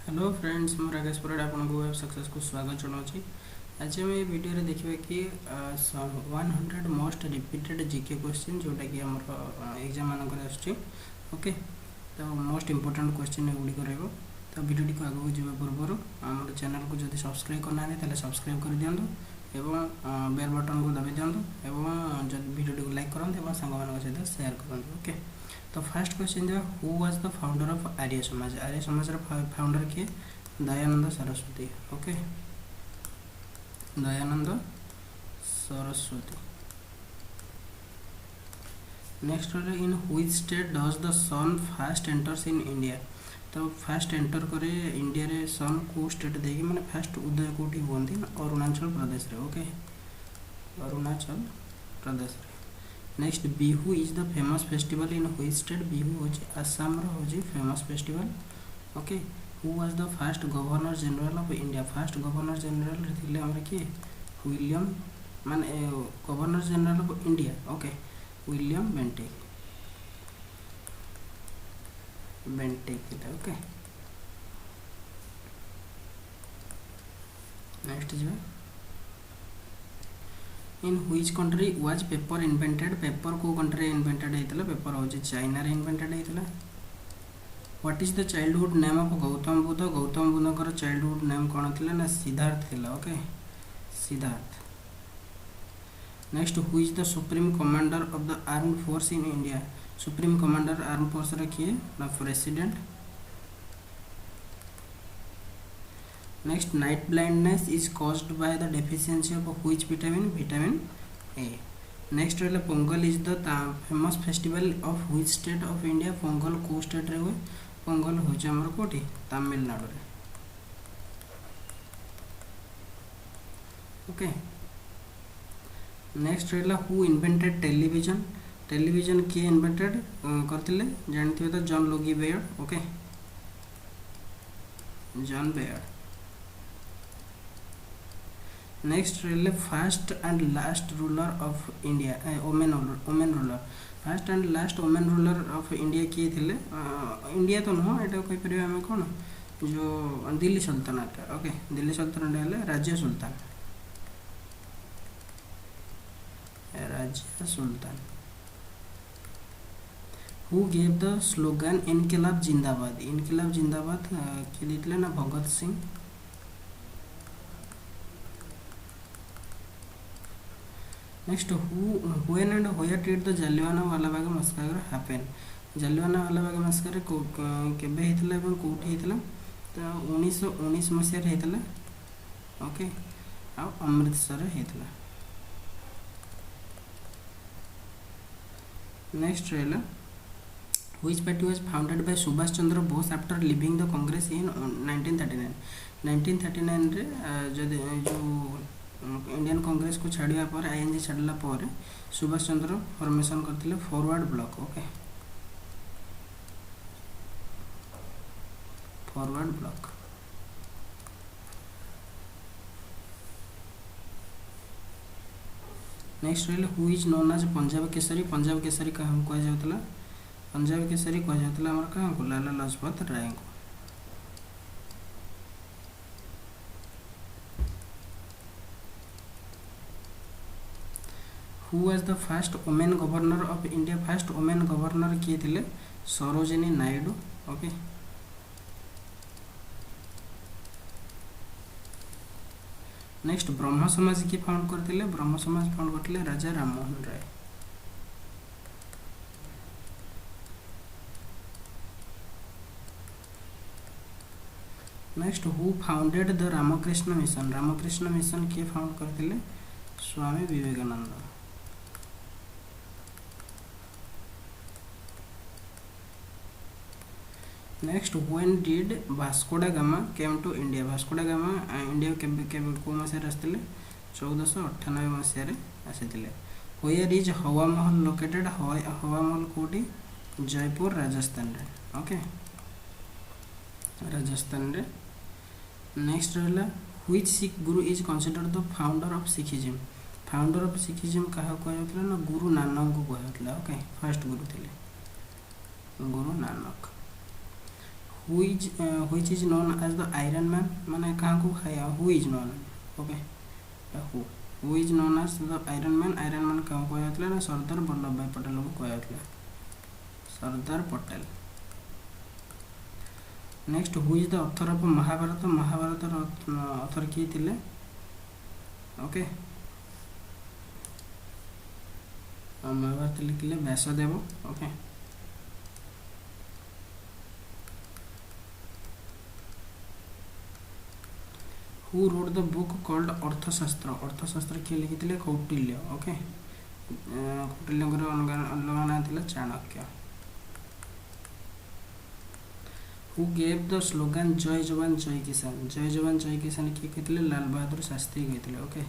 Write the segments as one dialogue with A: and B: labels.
A: Hello friends मु राकेश पराड़ा आपको web success को स्वागत जनाऊँगी। आज आम ये वीडियो देखा कि 100 मोस्ट रिपीटेड जीके क्वेश्चन जोटा कि आम एग्जाम मानक ओके। तो मोस्ट इंपोर्टेंट क्वेश्चन गुड़िक रहा। तो वीडियो को आगे जावा पूर्व आम चैनल को जब सब्सक्राइब करना है सब्सक्राइब कर दिंतु एवं बेल बटन को दबाई दिंतु एवं जब वीडियो को लाइक करते सांग सहित शेयर करते ओके। तो फर्स्ट क्वेश्चन जो who was the founder of Arya Samaj. Arya Samaj founder किए Dayanand Saraswati okay. Dayanand Saraswati. Next in which state does the sun fast enters in India. तो फास्ट एंटर करे इंडिया रे सन को स्टेट देखिए मैंने फास्ट उदय कोठी होती अरुणाचल प्रदेश रे ओके। अरुणाचल प्रदेश रे। Next Bihu is the famous festival in which state. Bihu हो आसाम रो famous festival okay. Who was the first governor general of India. First governor general थे आम किए विलियम माने governor general of India okay William Bentinck. Bentinck okay. Next जी in which country was paper invented. Paper को country invented होता paper हो China रे invented होता। What is the childhood name of Gautam Buddha. Gautam बुद्धकर चाइल्डहुड नेम कौन थी ना सिद्धार्थ थिला okay Siddharth. Next who is the supreme commander of the armed force in India. Supreme commander arm force रे किए ना president. Next night blindness is caused by the deficiency of which vitamin. Vitamin A. Next रहा Pongal is the famous festival of which state of India. Pongal को state रे हुए। पोंगल हो कौटी तमिलनाडु रे ओके। नेक्स्ट रहा हु इन्वेंटेड टेलीविजन। टेलीविजन किए invented करते जानते तो John Logie Baird okay John Baird. Next रहा first and last ruler of India woman ruler. First and last woman ruler of India किए थे। इंडिया तो नुह यहाँ कहीपर आम कौन जो दिल्ली सुल्तानात ओके। दिल्ली सुल्तानात है राज्य सुल्तान राज्य सुल्तान। हु गेव द स्लोगन इनकलाब जिंदाबाद। इनकलाब जिंदाबाद किए देते ना Bhagat Singh. Next when and where did the Jallianwala Bagh massacre happen. Jallianwala Bagh massacre केबे हेतला एवं कोठी हेतला। तो 1919 मसीह हेतला ओके आ अमृतसर हेतला। नेक्स्ट रहला which party was founded by Subhas Chandra Bose after leaving the Congress in 1939। 1939 रे जो इंडियन कांग्रेस को छाड़िया पर आईएनजी छाड़ला पर सुभाष चंद्र फॉर्मेशन करथिले forward bloc okay forward bloc. Next रहा who is known as Punjab Kesari. Punjab Kesari क्या कहला। पंजाब केसरी कहला आमर क्या लाला लाजपत राय को। Who was the first women governor of India. First women governor किए थे सरोजिनी नायडू ओके। नेक्स्ट ब्रह्म समाज किए फाउंड करते। ब्रह्म समाज फाउंड करते Raja Rammohan Roy. Next who founded the Ramakrishna Mission. Ramakrishna Mission किए फाउंड करते Swami Vivekananda. Next when did Vasco da Gama came to India. Vasco da Gama India कौ मसीह आसते 1498 मसीह आसी। वेयर इज हवा महल लोकेटेड। हवा महल कौटी जयपुर राजस्थान रे ओके राजस्थान रे। नेक्स्ट रहा which Sikh Guru is considered the founder of Sikhism. Founder of Sikhism क्या कहला ना गुरु नानक को कहला ओके फर्स्ट गुरु थे Guru Nanak. Which is known as the iron man माने कहाँ को who is known okay who is known as the iron man कहाँ को ना सरदार वल्लभ भाई पटेल को कहला Sardar Patel. Next who is the author of Mahabharata author किए थिले ओके महाभारत लिखिले Vyasdev okay. Who wrote the book called Arthashastra किए लिखिले कौटिल्य ओके कौटिल्य अलग ना थिला Chanakya. Who gave the slogan जय जवान जय किसान किए कहते लाल बहादुर शास्त्री कहते ओके।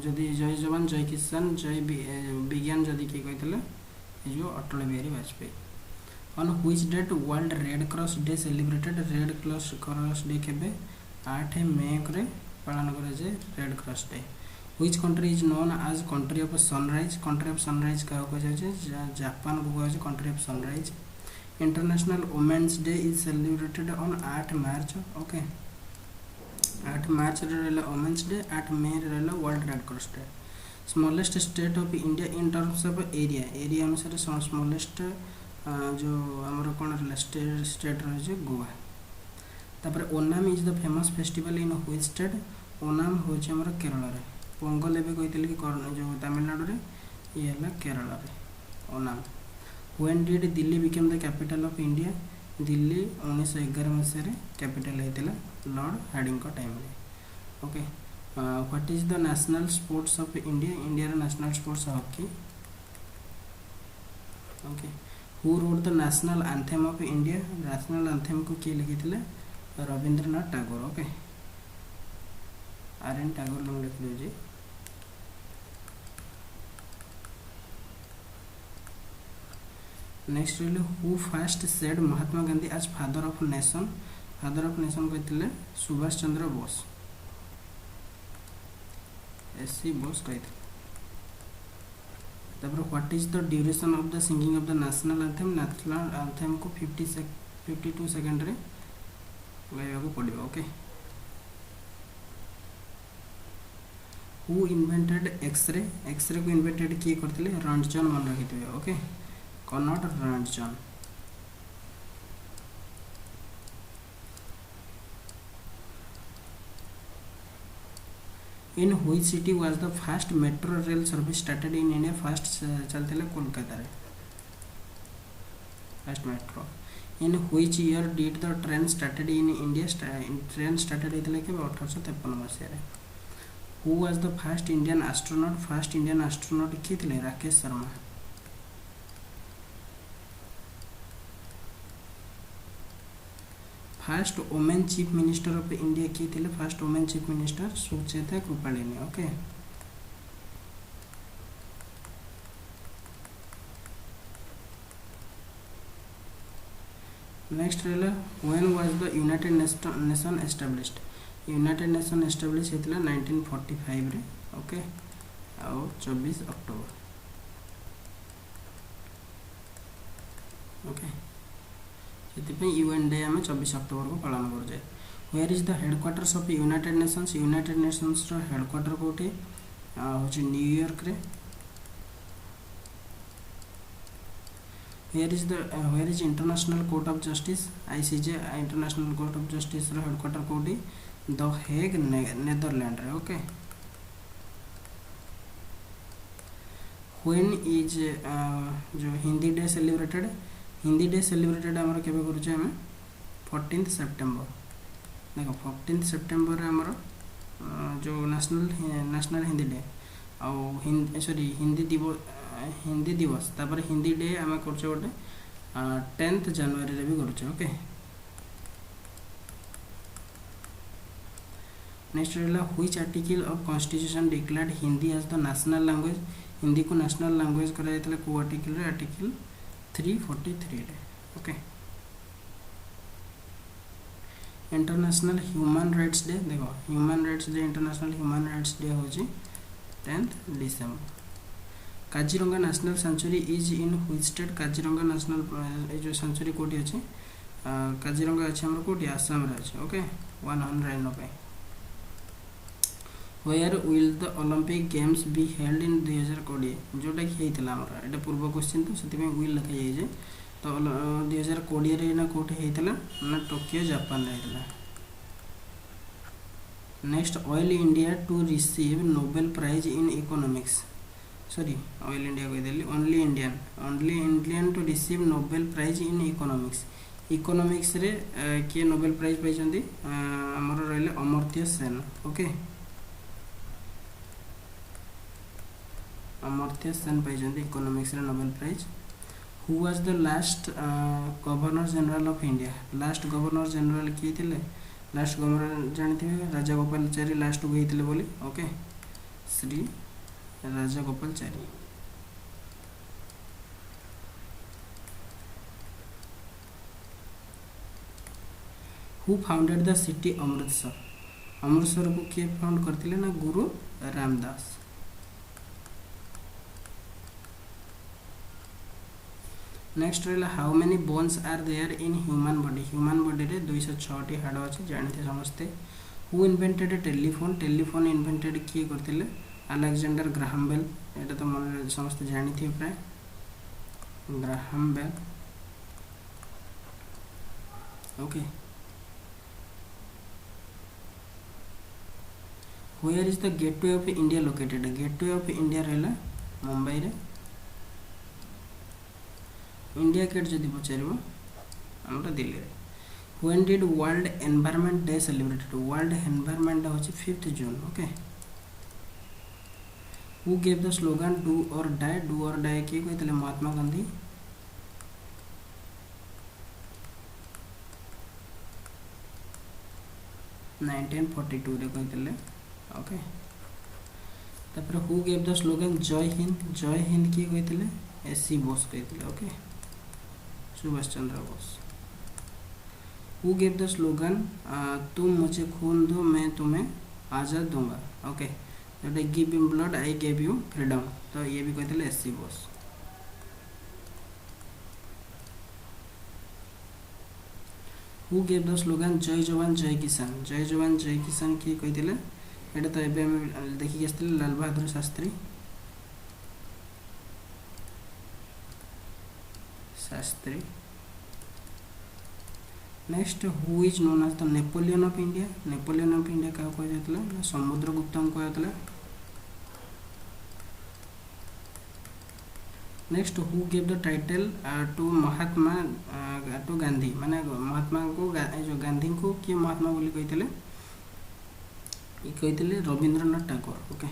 A: जदि जय जवान जय किसान जय विज्ञान जदि किए कहते जो Atal Bihari Vajpayee. On which date world red cross day celebrated red cross day केबे 8 मई रे पालन करे जे red cross day. Which country is known as country of sunrise क्या कह जाए जापान को कह country of sunrise. International women's day is celebrated on 8 March okay 8 मार्च रे रहला वुमेन्स डे 8 मई रे रहला world red cross day. Smallest state of India in terms of area अनुसार स्मॉलेस्ट जो आमर कौन रहा स्टेट रही गोवा। तापर Onam is the famous festival in which state Onam होचे हमर केरल रे। पोंगल एबे कहते कि जो तमिलनाडु रे ये है केरल रे Onam. When did Delhi became the capital of India Delhi 1911 मसीह कैपिटल होता लॉर्ड हार्डिंग का टाइम रे okay. What is the national sports of India national sports hockey okay. Who wrote the national anthem of India national anthem को किए लिखिले Rabindranath Tagore okay RN Tagore लोग लिख दीजिए। नेक्स्ट रही who first said Mahatma Gandhi as father of nation कहते Subhas Chandra Bose SC Bose कहते। तब what is the duration of the singing of the national anthem को 52 सेकंड रे गाइबा को पड़ो ओके। हु इन्वेंटेड एक्सरे को इन्वेंटेड किए करते रंजन मन रखिथे okay Conrad Roentgen. In which city was the first metro rail service started in India first चलते कोलकाता रे first metro. In which year did the train started in India train started होता के 1853 मसीह। Who was the first Indian astronaut किए थे Rakesh Sharma. First women chief minister of India किए थे first women chief minister Sucheta Kripalani okay. Next रहा when was the united nation established होता 1945 रे ओके आउ 24 अक्टोबर ओके UN डे आम 24 अक्टोबर को पालन कर। Where is the headquarters of United Nations headquarter कोठी हूँ न्यूयॉर्क York. Where is International Court of Justice ICJ International Court of Justice headquarter कोठी द हेग नेदरलैंड रे ओके। व्हेन इज जो हिंदी डे सेलिब्रेटेड आमर केबे करूचे हमें 14 सेप्टेम्बर देखो 14 सेप्टेम्बर आमर जो नेशनल हिंदी डे हिंदी दिवस तापर हिंदी डे आम कर गोटे 10 जनवरी रे भी करूचे ओके। नेक्स्ट रहा which article of constitution declared Hindi as the national language Hindi को नेशनल लैंग्वेज करा को आर्टिकल 343 रे okay. International human rights day देखो इंटरनेशनल ह्यूमन राइट्स डे हूँ 10 December. Kaziranga national sanctuary is in which state? Kaziranga national ए जो sanctuary कोठी अछि काजीरंगा अछि हमर कोठी आसाम रे अछि okay 190 where will the Olympic games be held in 2020 जोटा कि हेतिला हमर एटा पूर्व क्वेश्चन तो सेति में विल लिखा जाय जे तो 2020 रे ना कोठी हेतिला ना टोक्यो जापान रे हेतिला next oil India to receive Nobel prize in economics sorry oil India कह देली only Indian to receive Nobel prize in economics रे किए नोबेल प्राइज पाइछंती हमर रहले अमर्त्य सेन ओके अमर्त्य सेन पाइछंती इकोनॉमिक्स रे Nobel prize who was the last governor general of India last governor general किए थिले लास्ट गवर्नर जानते राजा गोपालाचारी लास्ट को हेतिले बोली okay Shri Raja Gopalachari who founded the city Amritsar को किए फाउंड करथिले ना गुरु रामदास नेक्स्ट रहला how many bones are there in human body रे 206 टी हाड़ अछि जानते समस्ते हु इन्वेंटेड टेलीफोन इन्वेंटेड किए करथिले अलेक्जेंडर ग्राहम बेल एटा तो मन समस्त जानिथि प्राय Graham Bell okay where is the Gateway of India located Gateway of India रहला मुंबई रे इंडिया गेट जदि पचारिबो हमरा दिल्ली रे when did world environment day celebrated world environment day होची 5th June okay who gave the slogan do और die के कहतले Mahatma Gandhi nineteen 1942 रे कहतले ओके तापर who gave the slogan Jai Hind के कहतले एससी बोस कहतले okay Subhas Chandra Bose who gave the slogan तुम मुझे खून दो मैं तुम्हें आजाद दूंगा ओके जोटा give him blood I give you freedom तो ये भी कहते SC Bose who gave the slogan जय जवान जय किसान किए कहते एटा तो एबे हम देखि आस्थिले Lal Bahadur Shastri next who is known as the Napoleon of India क्या कह जातला समुद्रगुप्त को कहतला next who give the title to Mahatma to Gandhi माने महात्मा को जो गांधी को कि महात्मा बोली कहतले रविंद्रनाथ टैगोर ओके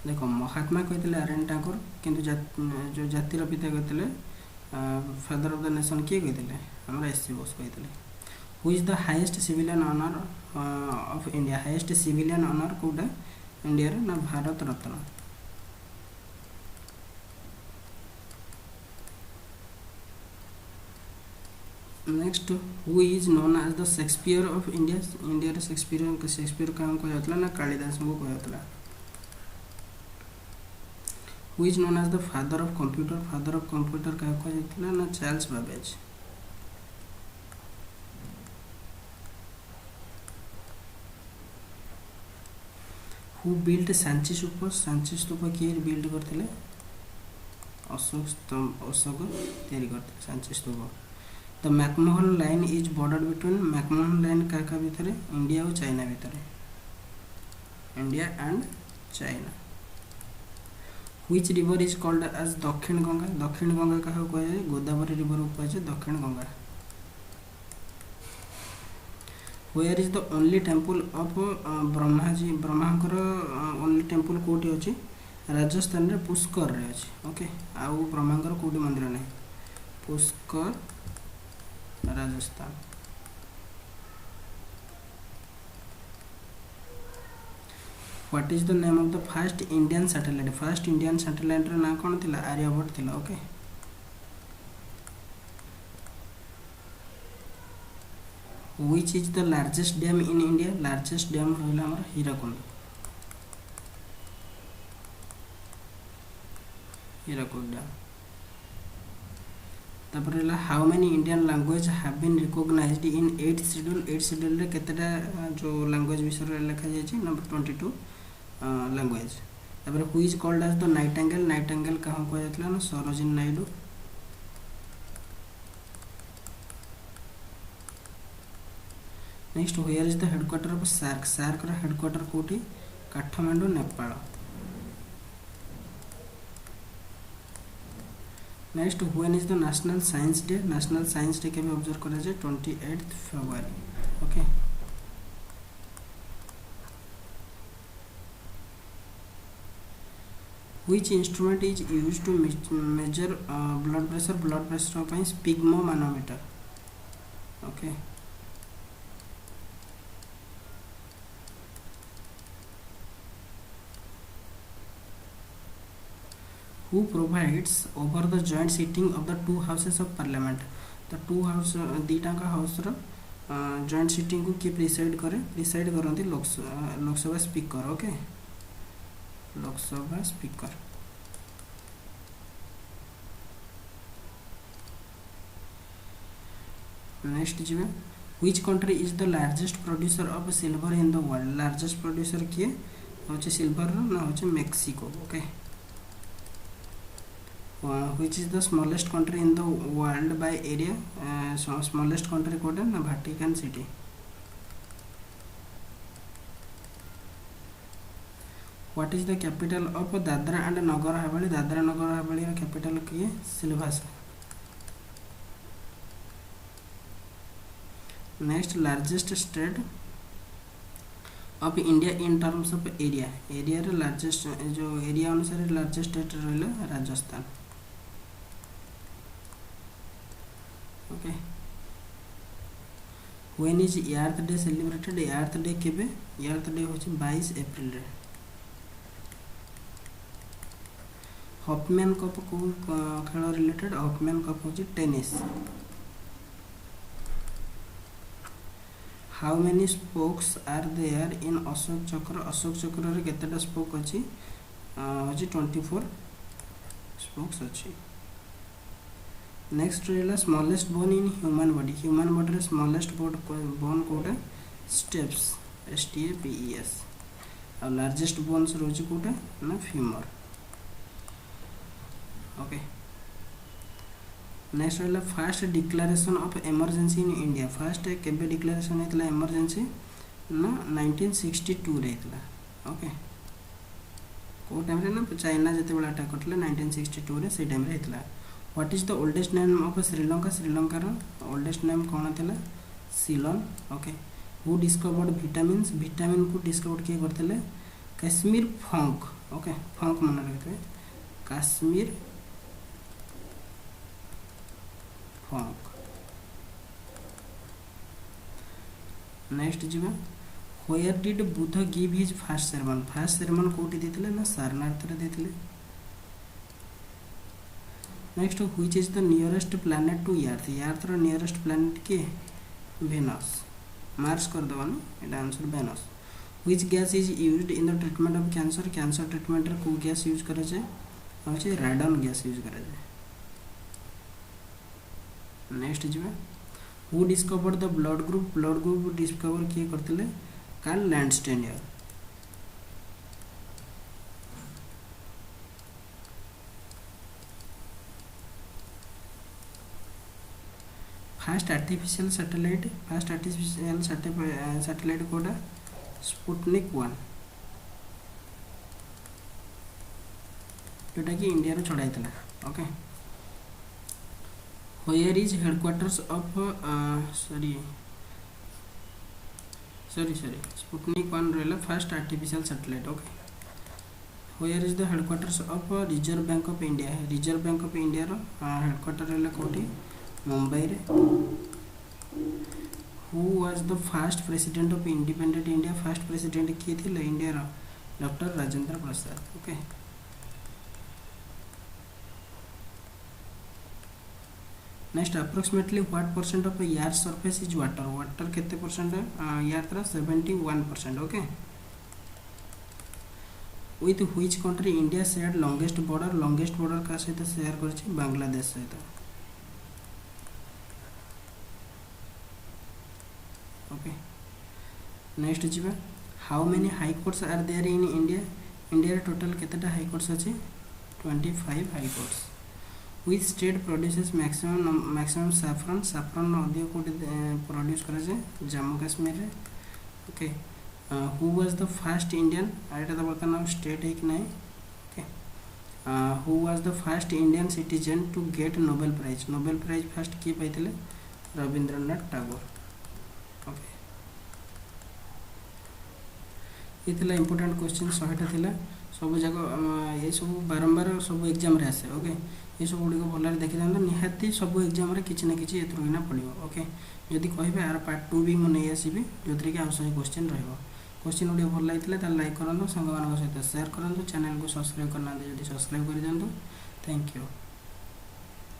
A: देखो महात्मा कहते आर्यन टैगोर किंतु जो जातिर पिता कहते फादर ऑफ द नेशन किए कहते हमारा एससी बोस कहते who is the highest civilian honour of India highest civilian honour कोटा इंडिया रे ना Bharat Ratna next who is known as the Shakespeare of India रे शेक्सपियर का कह जातला ना कालिदास को कह जातला Who is known as the father of computer क्या कह जातला ना Charles Babbage Who built Sanchi Stupa किए बिल्ड करथिले अशोक तैयारी करथिले Sanchi Stupa the McMahon line is border between McMahon line का भितर इंडिया और चाइना भितर India and China Which river is called as दक्षिण गंगा कहा कहे गोदावरी रिवर को कहे दक्षिण Ganga Where is the only temple of ब्रह्मांकर only temple कोठी अछि राजस्थान रे पुष्कर रे अछि ओके आउ ब्रह्मांकर कोठी मंदिर नै Pushkar Rajasthan What is the name of the first Indian satellite रे ना कोन थिला आर्यभट्ट थिला okay which is the largest dam in India largest dam रहा आम हीराकुंड डैम तापर रहा how many Indian language have been recognised in 8th schedule 8th schedule रे केतेटा जो लैंग्वेज विषय लिखा जाए नंबर 22 लैंग्वेज तापर who is called as the nightingale कहाँ कह जाता ना Sarojini Naidu next where is the headquarter of SAARC रा हेडक्वार्टर कोठी Kathmandu Nepal next when is the national science day के ऑब्जर्व करा जाए 28 फरवरी okay which instrument is used to measure blood pressure ପାଇଁ sphygmomanometer okay who provides over the joint sitting of the two houses of parliament the two house दीटा का house रो joint sitting को किए प्रिसाइड करती Lok Sabha speaker okay Lok Sabha speaker next G which country is the largest producer of silver in the world largest producer किए होचे silver ना होचे Mexico okay which is the smallest country in the world by area smallest country कोटा ना Vatican City what is the capital of Dadra and Nagar Haveli Dadra Nagar Haveli का capital किए Silvassa next largest state of India in terms of area रे largest जो area अनुसार largest state रहा Rajasthan okay when is earth day celebrated earth day केबे अर्थ day होची 22 अप्रैल रे Hoffmann cup को खेल रिलेटेड हॉफमैन कप होची tennis how many spokes are there in Ashok Chakra रे केतेटा स्पोक अछि होची 24 स्पोक्स अछि नेक्स्ट रहा smallest bone in human body रे स्मॉलेस्ट बोन कोटा स्टेप्स STAPES और लार्जेस्ट बोन्स रोज कोटा ना फ्यूमर ओके नेक्स्ट रहा first declaration of emergency in India first केबे डिक्लेरेशन होता इमरजेंसी ना 1962 रे होता ओके को टाइम रे ना चाइना जते बेला अटैक करले 1962 रे से टाइम रे होता what is the oldest name of Sri Lanka oldest name कौन था Ceylon okay who discovered vitamin को डिस्कवर्ड किए करते काश्मीर फंक ओके फंक मन रखते काश्मीर फंक नेक्स्ट जी where did Buddha give his first sermon कोठी देथिले ना सारनाथ रे देथिले next which is the nearest planet to earth रो नियरेस्ट प्लैनेट के वेनस मार्स कर दवानी एटा answer Venus which gas is used in the treatment of cancer treatment रे को गैस यूज करे जे होचे राडन गैस यूज करे जे नेक्स्ट जिबा who discovered the blood group discover किए करथिले Karl Landsteiner first artificial satellite कोडा स्पुटनिक 1 जोटा कि इंडिया रो चढ़ाई था okay where is headquarters of sorry Sputnik 1 रहला first artificial satellite okay where is the headquarters of Reserve Bank of India रो हेडक्वार्टर रहला कोठी मुंबई रे who was the first president of independent India first president किए थे India row doctor Rajendra Prasad okay next approximately what percent of यार surface is water water केते percent यार तरह 71%. Okay with which country India share longest border का सहित share करछि बांग्लादेश सहित. ओके नेक्स्ट जीवा how many high courts are there in India India total केतेटा हाई कोर्ट्स अछि 25 high courts. Which state produces maximum saffron अधिक कोटी प्रोड्यूस करे जे जम्मू कश्मीर रे. Okay who was the first Indian एटा तो बर्तमान स्टेट है कि नहीं. Okay who was the first Indian citizen to get Nobel prize first किए पाइथिले रविंद्रनाथ टैगोर. ओके ये थिला इंपोर्टेंट क्वेश्चन 100टा थिला सब जगह ये सब बारंबार सब एग्जाम रे आसे. ओके ये सब गुड़ी भल देखी था निहाती सब एग्जाम रे किसी ना किसी एथुरना पड़ो. ओके जदि कहे यार पार्ट 2 भी मुझे आसबि जो कि आउ 100 क्वेश्चन क्वेश्चन गुड़ी भल लगी लाइक करूँ सांग सहित शेयर करूँ चैनल को सब्सक्राइब करना जब सब्सक्राइब कर दिखाँ. Thank you.